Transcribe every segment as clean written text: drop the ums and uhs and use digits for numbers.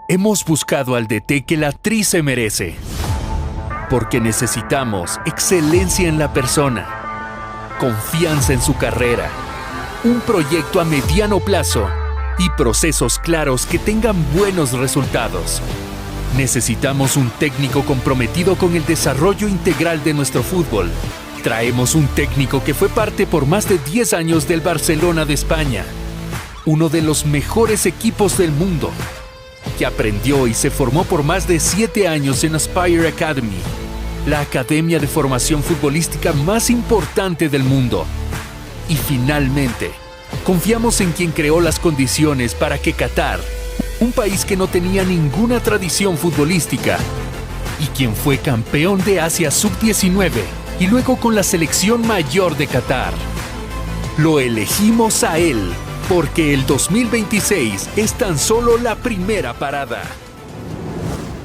Hemos buscado al DT que la Tri se merece, porque necesitamos excelencia en la persona, confianza en su carrera, un proyecto a mediano plazo y procesos claros que tengan buenos resultados. Necesitamos un técnico comprometido con el desarrollo integral de nuestro fútbol. Traemos un técnico que fue parte por más de 10 años del Barcelona de España, uno de los mejores equipos del mundo, que aprendió y se formó por más de 7 años en Aspire Academy, la academia de formación futbolística más importante del mundo. Y finalmente, confiamos en quien creó las condiciones para que Qatar, un país que no tenía ninguna tradición futbolística, y quien fue campeón de Asia Sub-19 y luego con la selección mayor de Qatar, lo elegimos a él. Porque el 2026 es tan solo la primera parada.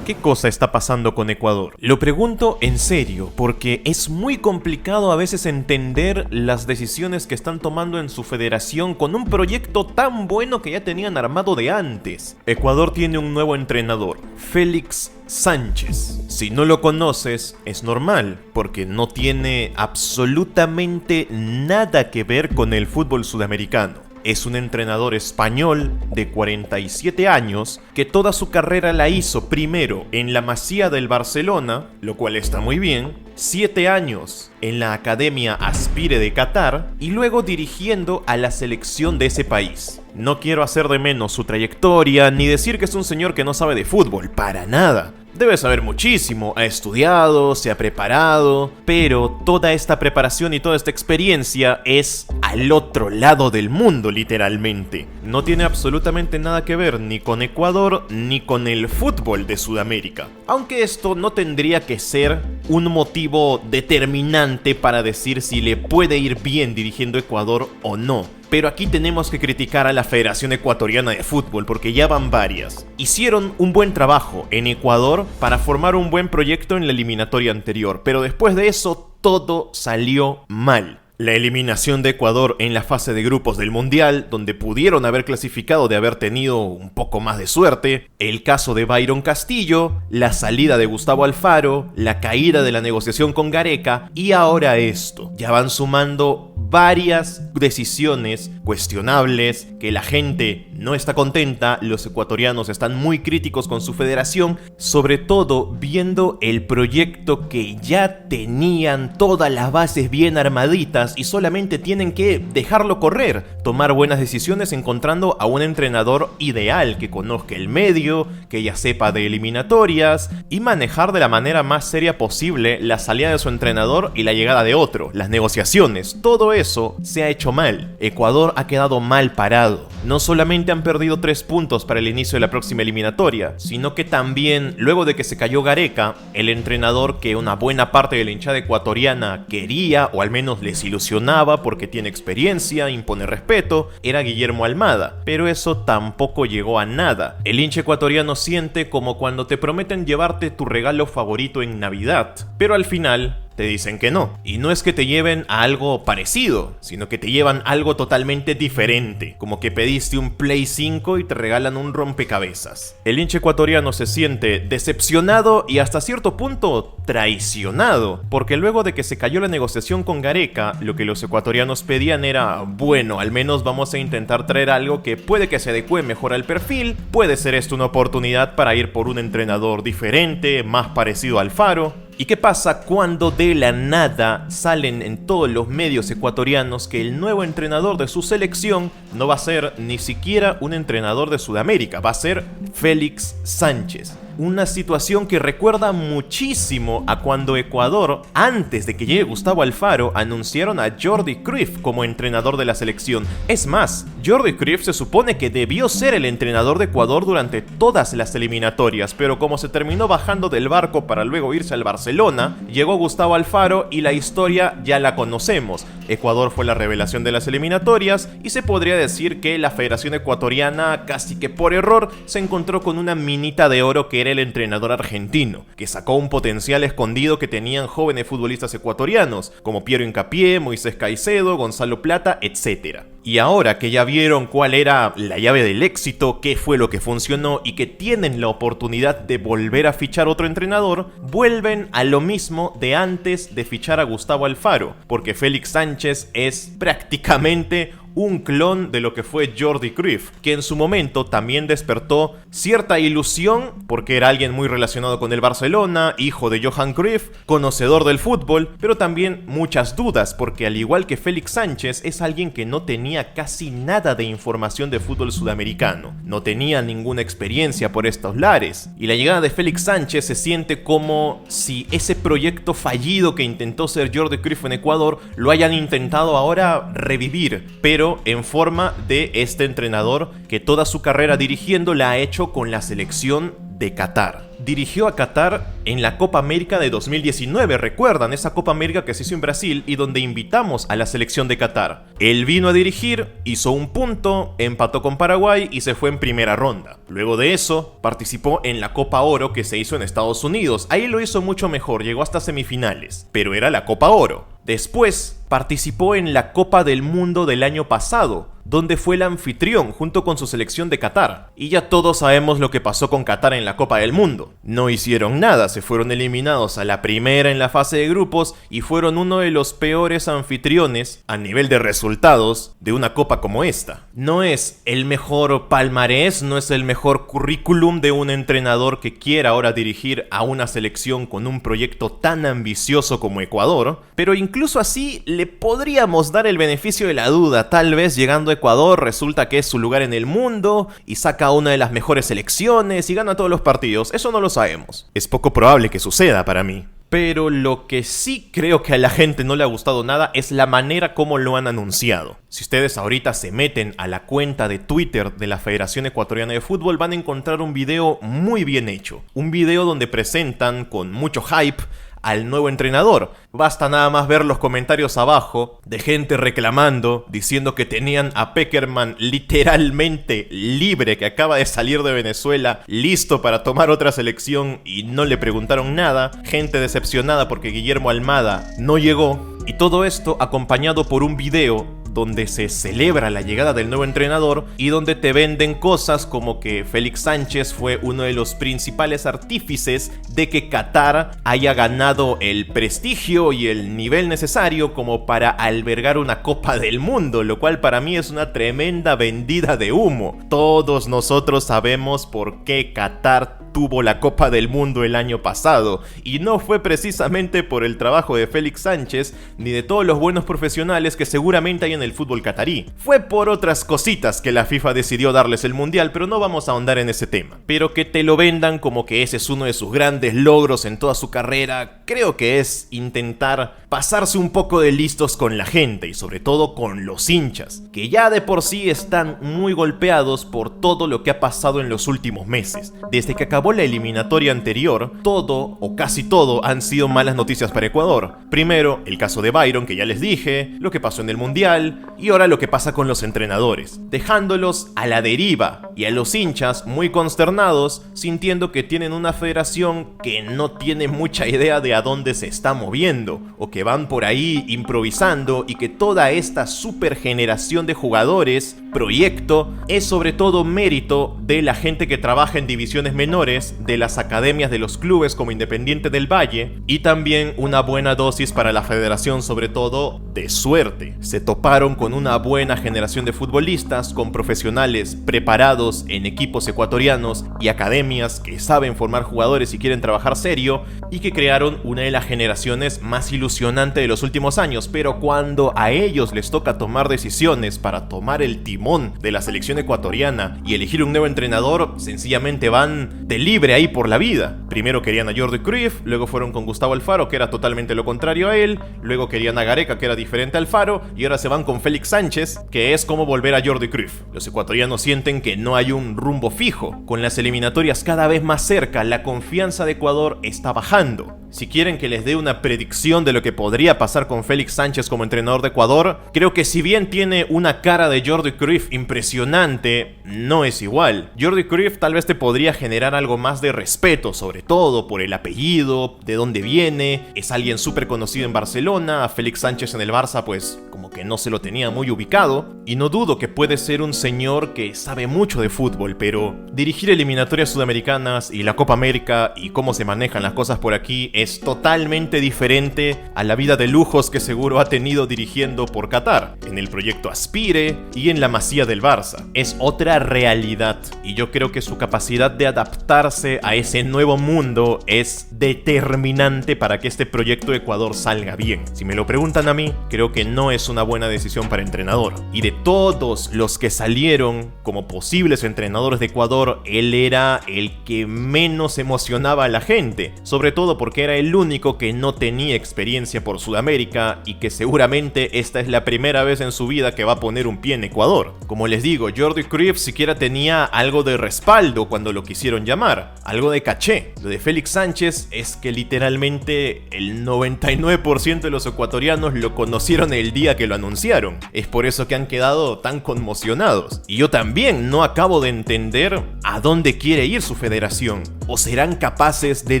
¿Qué cosa está pasando con Ecuador? Lo pregunto en serio, porque es muy complicado a veces entender las decisiones que están tomando en su federación con un proyecto tan bueno que ya tenían armado de antes. Ecuador tiene un nuevo entrenador, Félix Sánchez. Si no lo conoces, es normal, porque no tiene absolutamente nada que ver con el fútbol sudamericano. Es un entrenador español de 47 años que toda su carrera la hizo primero en la Masía del Barcelona, lo cual está muy bien, 7 años en la Academia Aspire de Qatar y luego dirigiendo a la selección de ese país. No quiero hacer de menos su trayectoria ni decir que es un señor que no sabe de fútbol, para nada. Debe saber muchísimo, ha estudiado, se ha preparado, pero toda esta preparación y toda esta experiencia es al otro lado del mundo, literalmente. No tiene absolutamente nada que ver ni con Ecuador ni con el fútbol de Sudamérica. Aunque esto no tendría que ser un motivo determinante para decir si le puede ir bien dirigiendo Ecuador o no. Pero aquí tenemos que criticar a la Federación Ecuatoriana de Fútbol porque ya van varias. Hicieron un buen trabajo en Ecuador para formar un buen proyecto en la eliminatoria anterior, pero después de eso todo salió mal. La eliminación de Ecuador en la fase de grupos del Mundial, donde pudieron haber clasificado de haber tenido un poco más de suerte, el caso de Byron Castillo, la salida de Gustavo Alfaro, la caída de la negociación con Gareca y ahora esto. Ya van sumando varias decisiones cuestionables, que la gente no está contenta, los ecuatorianos están muy críticos con su federación, sobre todo viendo el proyecto que ya tenían todas las bases bien armaditas y solamente tienen que dejarlo correr, tomar buenas decisiones encontrando a un entrenador ideal que conozca el medio, que ya sepa de eliminatorias y manejar de la manera más seria posible la salida de su entrenador y la llegada de otro, las negociaciones, todo eso se ha hecho mal. Ecuador ha quedado mal parado. No solamente han perdido 3 puntos para el inicio de la próxima eliminatoria, sino que también, luego de que se cayó Gareca, el entrenador que una buena parte de la hinchada ecuatoriana quería, o al menos les ilusionaba porque tiene experiencia, impone respeto, era Guillermo Almada, pero eso tampoco llegó a nada. El hincha ecuatoriano siente como cuando te prometen llevarte tu regalo favorito en Navidad, pero al final te dicen que no. Y no es que te lleven a algo parecido, sino que te llevan algo totalmente diferente, como que pediste un Play 5 y te regalan un rompecabezas. El hincha ecuatoriano se siente decepcionado y hasta cierto punto traicionado, porque luego de que se cayó la negociación con Gareca, lo que los ecuatorianos pedían era, bueno, al menos vamos a intentar traer algo que puede que se adecue mejor al perfil, puede ser esto una oportunidad para ir por un entrenador diferente, más parecido al Alfaro. ¿Y qué pasa cuando de la nada salen en todos los medios ecuatorianos que el nuevo entrenador de su selección no va a ser ni siquiera un entrenador de Sudamérica, va a ser Félix Sánchez? Una situación que recuerda muchísimo a cuando Ecuador, antes de que llegue Gustavo Alfaro, anunciaron a Jordi Cruyff como entrenador de la selección. Es más, Jordi Cruyff se supone que debió ser el entrenador de Ecuador durante todas las eliminatorias, pero como se terminó bajando del barco para luego irse al Barcelona, llegó Gustavo Alfaro y la historia ya la conocemos. Ecuador fue la revelación de las eliminatorias y se podría decir que la Federación Ecuatoriana, casi que por error, se encontró con una minita de oro que era era el entrenador argentino, que sacó un potencial escondido que tenían jóvenes futbolistas ecuatorianos, como Piero Hincapié, Moisés Caicedo, Gonzalo Plata, etc. Y ahora que ya vieron cuál era la llave del éxito, qué fue lo que funcionó y que tienen la oportunidad de volver a fichar otro entrenador, vuelven a lo mismo de antes de fichar a Gustavo Alfaro, porque Félix Sánchez es prácticamente un clon de lo que fue Jordi Cruyff, que en su momento también despertó cierta ilusión porque era alguien muy relacionado con el Barcelona, hijo de Johan Cruyff, conocedor del fútbol, pero también muchas dudas porque al igual que Félix Sánchez es alguien que no tenía casi nada de información de fútbol sudamericano, no tenía ninguna experiencia por estos lares, y la llegada de Félix Sánchez se siente como si ese proyecto fallido que intentó ser Jordi Cruyff en Ecuador lo hayan intentado ahora revivir, pero en forma de este entrenador que toda su carrera dirigiendo la ha hecho con la selección de Qatar. Dirigió a Qatar en la Copa América de 2019, recuerdan esa Copa América que se hizo en Brasil y donde invitamos a la selección de Qatar. Él vino a dirigir, hizo un punto, empató con Paraguay y se fue en primera ronda. Luego de eso, participó en la Copa Oro que se hizo en Estados Unidos. Ahí lo hizo mucho mejor, llegó hasta semifinales, pero era la Copa Oro. Después, participó en la Copa del Mundo del año pasado, donde fue el anfitrión junto con su selección de Qatar. Y ya todos sabemos lo que pasó con Qatar en la Copa del Mundo. No hicieron nada, se fueron eliminados a la primera en la fase de grupos y fueron uno de los peores anfitriones a nivel de resultados de una copa como esta. No es el mejor palmarés, no es el mejor currículum de un entrenador que quiera ahora dirigir a una selección con un proyecto tan ambicioso como Ecuador, pero incluso así le podríamos dar el beneficio de la duda. Tal vez llegando a Ecuador resulta que es su lugar en el mundo y saca una de las mejores selecciones y gana todos los partidos. Eso no lo sabemos. Es poco probable que suceda para mí. Pero lo que sí creo que a la gente no le ha gustado nada es la manera como lo han anunciado. Si ustedes ahorita se meten a la cuenta de Twitter de la Federación Ecuatoriana de Fútbol van a encontrar un video muy bien hecho. Un video donde presentan con mucho hype al nuevo entrenador. Basta nada más ver los comentarios abajo de gente reclamando, diciendo que tenían a Pekerman literalmente libre, que acaba de salir de Venezuela, listo para tomar otra selección y no le preguntaron nada. Gente decepcionada porque Guillermo Almada no llegó. Y todo esto acompañado por un video donde se celebra la llegada del nuevo entrenador y donde te venden cosas como que Félix Sánchez fue uno de los principales artífices de que Qatar haya ganado el prestigio y el nivel necesario como para albergar una Copa del Mundo, lo cual para mí es una tremenda vendida de humo. Todos nosotros sabemos por qué Qatar tuvo la Copa del Mundo el año pasado y no fue precisamente por el trabajo de Félix Sánchez ni de todos los buenos profesionales que seguramente hay en el fútbol catarí. Fue por otras cositas que la FIFA decidió darles el mundial, pero no vamos a ahondar en ese tema. Pero que te lo vendan como que ese es uno de sus grandes logros en toda su carrera, creo que es intentar pasarse un poco de listos con la gente y sobre todo con los hinchas, que ya de por sí están muy golpeados por todo lo que ha pasado en los últimos meses. Desde que acabó la eliminatoria anterior, todo o casi todo han sido malas noticias para Ecuador. Primero, el caso de Byron, que ya les dije, lo que pasó en el mundial, y ahora lo que pasa con los entrenadores, dejándolos a la deriva y a los hinchas muy consternados, sintiendo que tienen una federación que no tiene mucha idea de a dónde se está moviendo, o que van por ahí improvisando y que toda esta super generación de jugadores, proyecto, es sobre todo mérito de la gente que trabaja en divisiones menores, de las academias de los clubes como Independiente del Valle, y también una buena dosis para la federación, sobre todo de suerte. Se toparon con una buena generación de futbolistas, con profesionales preparados en equipos ecuatorianos y academias que saben formar jugadores y quieren trabajar serio, y que crearon una de las generaciones más ilusionantes de los últimos años. Pero cuando a ellos les toca tomar decisiones para tomar el timón de la selección ecuatoriana y elegir un nuevo entrenador, sencillamente van de libre ahí por la vida. Primero querían a Jordi Cruyff, luego fueron con Gustavo Alfaro, que era totalmente lo contrario a él, luego querían a Gareca, que era diferente a Alfaro, y ahora se van con Félix Sánchez, que es como volver a Jordi Cruyff. Los ecuatorianos sienten que no hay un rumbo fijo. Con las eliminatorias cada vez más cerca, la confianza de Ecuador está bajando. Si quieren que les dé una predicción de lo que podría pasar con Félix Sánchez como entrenador de Ecuador, creo que si bien tiene una cara de Jordi Cruyff impresionante, no es igual. Jordi Cruyff tal vez te podría generar algo más de respeto, sobre todo por el apellido, de dónde viene, es alguien súper conocido en Barcelona. A Félix Sánchez en el Barça pues como que no se lo tenía muy ubicado, y no dudo que puede ser un señor que sabe mucho de fútbol, pero dirigir eliminatorias sudamericanas y la Copa América y cómo se manejan las cosas por aquí es totalmente diferente a la vida de lujos que seguro ha tenido dirigiendo por Qatar, en el proyecto Aspire y en la Masía del Barça. Es otra realidad, y yo creo que su capacidad de adaptarse a ese nuevo mundo es determinante para que este proyecto de Ecuador salga bien. Si me lo preguntan a mí, creo que no es una buena decisión para entrenador. Y de todos los que salieron como posibles entrenadores de Ecuador, él era el que menos emocionaba a la gente, sobre todo porque era el único que no tenía experiencia por Sudamérica y que seguramente esta es la primera vez en su vida que va a poner un pie en Ecuador. Como les digo, Jordi Cruyff siquiera tenía algo de respaldo cuando lo quisieron llamar, algo de caché. Lo de Félix Sánchez es que literalmente el 99% de los ecuatorianos lo conocieron el día que lo anunciaron. Es por eso que han quedado tan conmocionados. Y yo también no acabo de entender a dónde quiere ir su federación. ¿O serán capaces de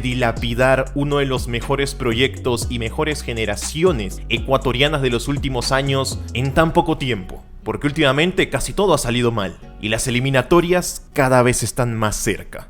dilapidar uno de los mejores proyectos y mejores generaciones ecuatorianas de los últimos años en tan poco tiempo? Porque últimamente casi todo ha salido mal y las eliminatorias cada vez están más cerca.